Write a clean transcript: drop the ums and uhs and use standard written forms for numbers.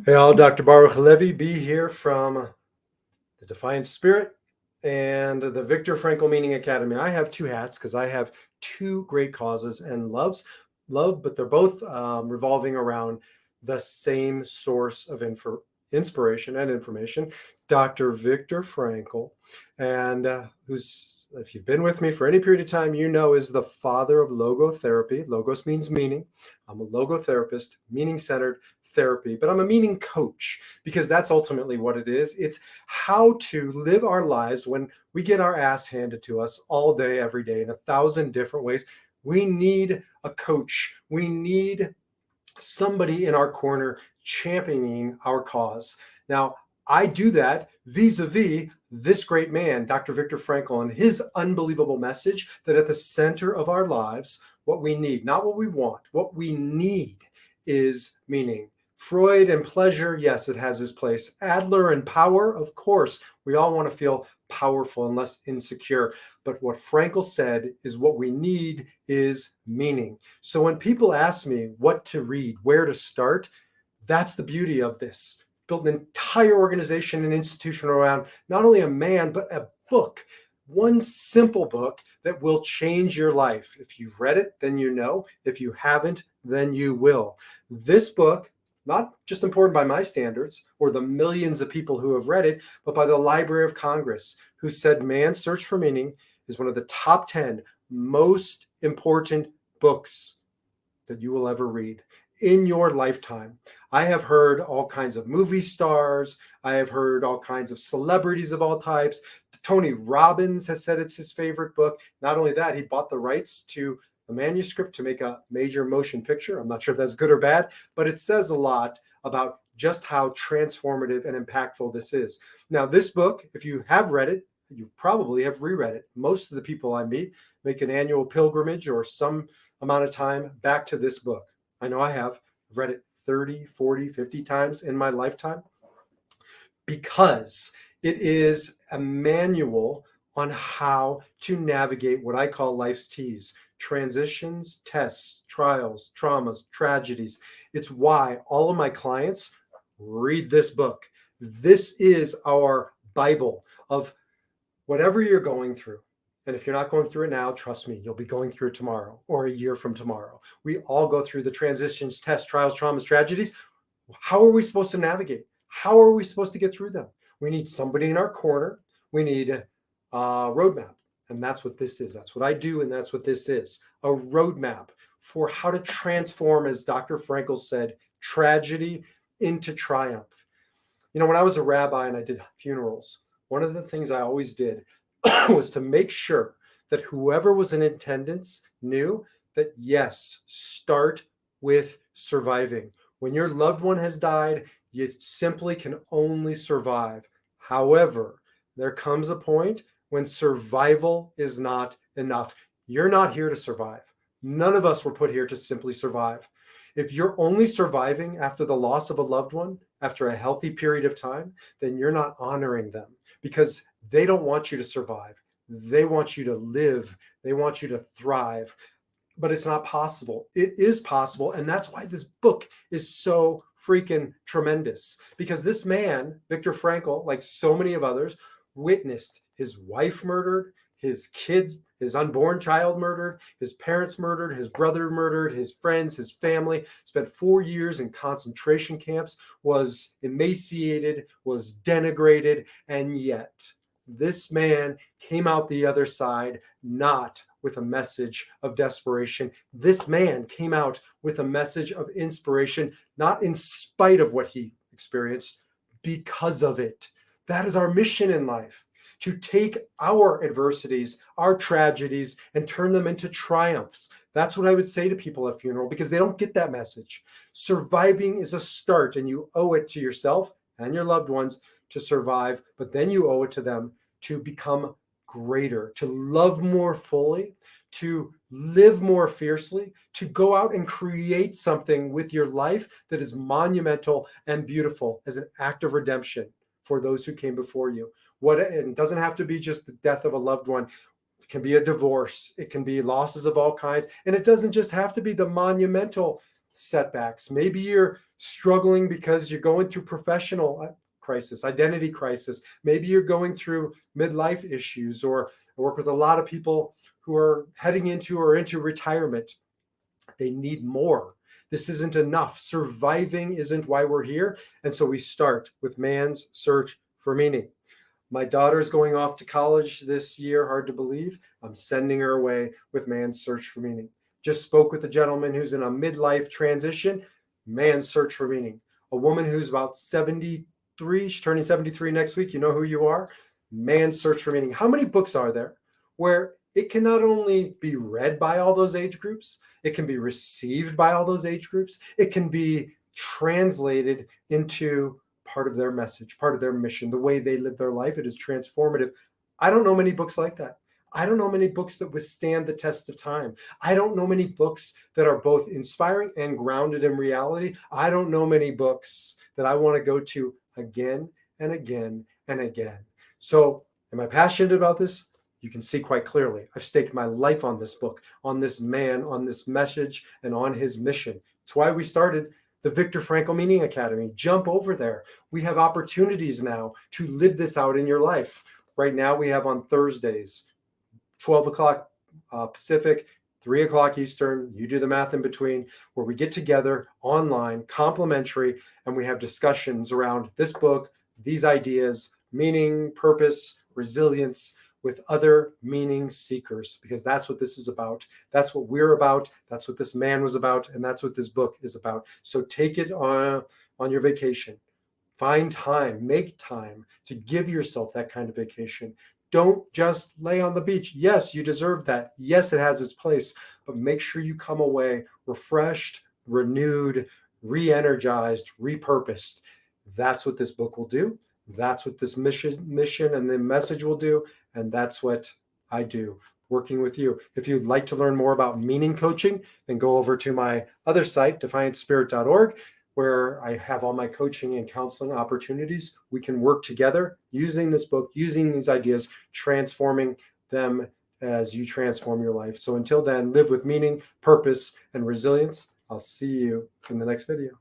Hey, all, Dr. Baruch Levy, B here from the Defiant Spirit and the Viktor Frankl Meaning Academy. I have two hats because I have two great causes and love, but they're both revolving around the same source of inspiration and information, Dr. Viktor Frankl, and who's, if you've been with me for any period of time, you know is the father of logotherapy. Logos means meaning. I'm a logotherapist, meaning-centered therapy, but I'm a meaning coach because that's ultimately what it is. It's how to live our lives when we get our ass handed to us all day, every day in 1,000 different ways. We need a coach. We need somebody in our corner championing our cause. Now, I do that vis-a-vis this great man, Dr. Viktor Frankl, and his unbelievable message that at the center of our lives, what we need, not what we want, what we need is meaning. Freud and pleasure, yes, it has its place. Adler and power, of course. We all want to feel powerful and less insecure. But what Frankl said is what we need is meaning. So when people ask me what to read, where to start, that's the beauty of this. Built an entire organization and institution around not only a man, but a book. One simple book that will change your life. If you've read it, then you know. If you haven't, then you will. This book, not just important by my standards or the millions of people who have read it, but by the Library of Congress, who said Man's Search for Meaning is one of the top 10 most important books that you will ever read in your lifetime. I have heard all kinds of movie stars. I have heard all kinds of celebrities of all types. Tony Robbins has said it's his favorite book. Not only that, he bought the rights to the manuscript to make a major motion picture. I'm not sure if that's good or bad, but it says a lot about just how transformative and impactful this is. Now, this book, if you have read it, you probably have reread it. Most of the people I meet make an annual pilgrimage or some amount of time back to this book. I know I have. I've read it 30, 40, 50 times in my lifetime because it is a manual on how to navigate what I call life's T's. Transitions, tests, trials, traumas, tragedies. It's why all of my clients read this book. This is our Bible of whatever you're going through. And if you're not going through it now, trust me, you'll be going through it tomorrow or a year from tomorrow. We all go through the transitions, tests, trials, traumas, tragedies. How are we supposed to navigate? How are we supposed to get through them? We need somebody in our corner. We need a roadmap. And that's what this is. That's what I do. And that's what this is. A roadmap for how to transform, as Dr. Frankl said, tragedy into triumph. You know, when I was a rabbi and I did funerals, one of the things I always did was to make sure that whoever was in attendance knew that, yes, start with surviving. When your loved one has died, you simply can only survive. However, there comes a point when survival is not enough. You're not here to survive. None of us were put here to simply survive. If you're only surviving after the loss of a loved one, after a healthy period of time, then you're not honoring them because they don't want you to survive. They want you to live. They want you to thrive. But it's not possible. It is possible. And that's why this book is so freaking tremendous. Because this man, Viktor Frankl, like so many of others, witnessed his wife murdered, his kids, his unborn child murdered, his parents murdered, his brother murdered, his friends, his family, spent 4 years in concentration camps, was emaciated, was denigrated, and yet this man came out the other side not with a message of desperation. This man came out with a message of inspiration, not in spite of what he experienced, because of it. That is our mission in life, to take our adversities, our tragedies, and turn them into triumphs. That's what I would say to people at funeral because they don't get that message. Surviving is a start, and you owe it to yourself and your loved ones to survive, but then you owe it to them to become greater, to love more fully, to live more fiercely, to go out and create something with your life that is monumental and beautiful as an act of redemption for those who came before you. And it doesn't have to be just the death of a loved one. It can be a divorce. It can be losses of all kinds. And it doesn't just have to be the monumental setbacks. Maybe you're struggling because you're going through professional crisis, identity crisis. Maybe you're going through midlife issues, or I work with a lot of people who are heading into or into retirement. They need more. This isn't enough. Surviving isn't why we're here. And so we start with man's search for meaning. My daughter's going off to college this year, hard to believe. I'm sending her away with man's search for meaning. Just spoke with a gentleman who's in a midlife transition, man's search for meaning. A woman who's about 73, she's turning 73 next week. You know who you are? Man's search for meaning. How many books are there where it can not only be read by all those age groups, it can be received by all those age groups, it can be translated into part of their message, part of their mission, the way they live their life. It is transformative. I don't know many books like that. I don't know many books that withstand the test of time. I don't know many books that are both inspiring and grounded in reality. I don't know many books that I want to go to again and again and again. So, am I passionate about this? You can see quite clearly. I've staked my life on this book, on this man, on this message, and on his mission. It's why we started the Viktor Frankl Meaning Academy. Jump over there. We have opportunities now to live this out in your life. Right now, we have on Thursdays, 12 o'clock Pacific, 3 o'clock Eastern, you do the math in between, where we get together online, complimentary, and we have discussions around this book, these ideas, meaning, purpose, resilience, with other meaning seekers, because that's what this is about. That's what we're about. That's what this man was about. And that's what this book is about. So take it on your vacation. Find time, make time to give yourself that kind of vacation. Don't just lay on the beach. Yes, you deserve that. Yes, it has its place, but make sure you come away refreshed, renewed, re-energized, repurposed. That's what this book will do. That's what this mission and the message will do. And that's what I do, working with you. If you'd like to learn more about meaning coaching, then go over to my other site, defiantspirit.org, where I have all my coaching and counseling opportunities. We can work together using this book, using these ideas, transforming them as you transform your life. So until then, live with meaning, purpose, and resilience. I'll see you in the next video.